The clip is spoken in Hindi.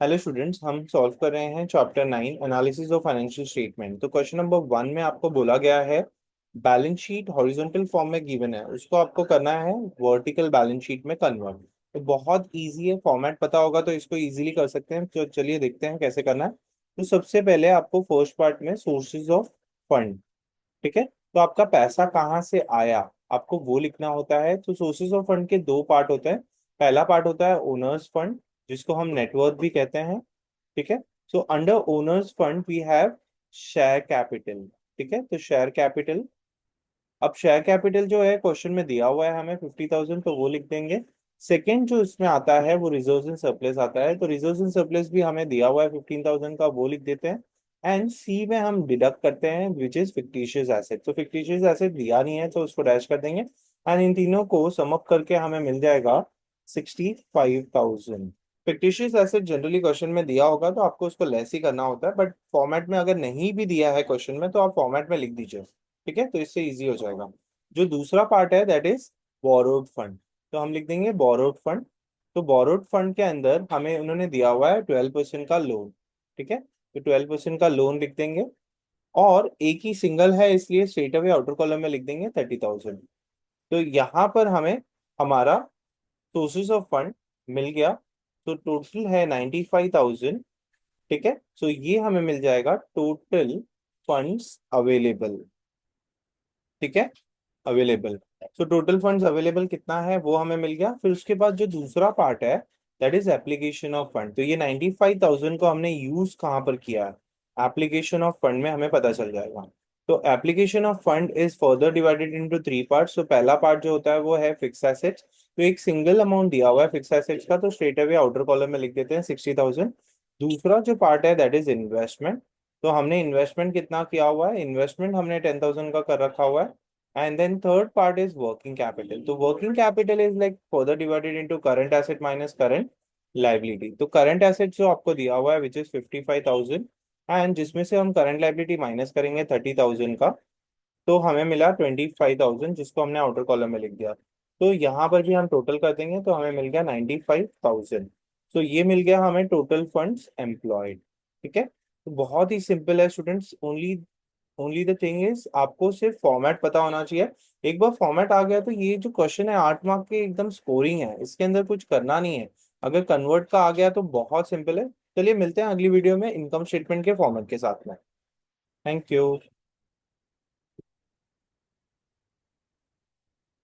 हेलो स्टूडेंट्स, हम सॉल्व कर रहे हैं chapter 9 analysis of financial statement. तो क्वेश्चन नंबर 1 में आपको बोला गया है बैलेंस शीट हॉरिजॉन्टल फॉर्म में गिवन है, उसको आपको करना है वर्टिकल बैलेंस शीट में कन्वर्ट। तो बहुत इजी है, फॉर्मेट पता होगा तो इसको इजीली कर सकते हैं। तो चलिए देखते हैं कैसे करना है। तो सबसे पहले आपको फर्स्ट पार्ट में सोर्सेज ऑफ फंड, ठीक है, तो आपका पैसा कहाँ से आया आपको वो लिखना होता है। तो सोर्सेज ऑफ फंड के दो पार्ट होते हैं। पहला पार्ट होता है ओनर्स फंड, जिसको हम नेटवर्थ भी कहते हैं, ठीक है। So under owners fund we have share capital, ठीक है। तो शेयर कैपिटल, अब शेयर कैपिटल जो है क्वेश्चन में दिया हुआ है हमें 50,000, तो वो लिख देंगे। सेकंड जो इसमें आता है वो रिजर्व्स एंड सरप्लस आता है, तो रिजर्व्स एंड सरप्लस भी हमें दिया हुआ है 15,000 का, वो लिख देते हैं। एंड सी में हम डिडक्ट करते हैं विच इज फिक्टिशियस एसेट। तो फिक्टिशियस एसेट दिया नहीं है तो उसको डैश कर देंगे। एंड इन तीनों को सम अप करके हमें मिल जाएगा 65,000। फिक्टिशियस एसेट जनरली क्वेश्चन में दिया होगा तो आपको उसको लेस ही करना होता है, बट फॉर्मेट में अगर नहीं भी दिया है क्वेश्चन में तो आप फॉर्मेट में लिख दीजिए, ठीक है। तो इससे इजी हो जाएगा। जो दूसरा पार्ट है दैट इज बोरोड फंड, तो हम लिख देंगे बोरोड फंड। तो बोरोड फंड के अंदर हमें उन्होंने दिया हुआ है 12% का लोन, ठीक है। तो 12% का लोन लिख देंगे, और एक ही सिंगल है इसलिए स्ट्रेट अवे आउटर कॉलम में लिख देंगे 30,000। तो यहाँ पर हमें हमारा सोर्सेज ऑफ फंड मिल गया। तो टोटल है 95,000, ठीक है। सो ये हमें मिल जाएगा टोटल फंड्स अवेलेबल, ठीक है, available. So total funds available कितना है वो हमें मिल गया। फिर उसके बाद जो दूसरा पार्ट है that is application of fund. तो ये 95,000 को हमने यूज कहाँ पर किया है, एप्लीकेशन ऑफ फंड में हमें पता चल जाएगा। तो application of fund is further divided into three parts. तो पहला पार्ट जो होता है वो है फिक्स एसेट्स। तो एक सिंगल अमाउंट दिया हुआ है फिक्स एसेट्स का, तो स्ट्रेट अवे आउटर कॉलम में लिख देते हैं 60,000। दूसरा जो पार्ट है दैट इज इन्वेस्टमेंट। तो हमने इन्वेस्टमेंट कितना किया हुआ है, इन्वेस्टमेंट हमने 10,000 का कर रखा हुआ है। And then third part is working capital. तो working capital is like further divided into current asset minus current liability. तो current asset जो आपको दिया हुआ है which is 55,000, and जिसमें से हम current liability माइनस करेंगे 30,000 का, तो हमें मिला 25,000 जिसको हमने आउटर कॉलम में लिख दिया। तो यहाँ पर भी हम टोटल कर देंगे तो हमें मिल गया 95,000। तो ये मिल गया हमें टोटल फंड्स एम्प्लॉयड, ठीक है। तो बहुत ही सिंपल है students. Only only the thing is आपको सिर्फ फॉर्मेट पता होना चाहिए। एक बार फॉर्मेट आ गया तो ये जो क्वेश्चन है 8 मार्क के एकदम स्कोरिंग है, इसके अंदर कुछ करना नहीं है। अगर कन्वर्ट का आ गया तो बहुत सिंपल है। चलिए मिलते हैं अगली वीडियो में इनकम स्टेटमेंट के फॉर्मेट के साथ में। Thank you.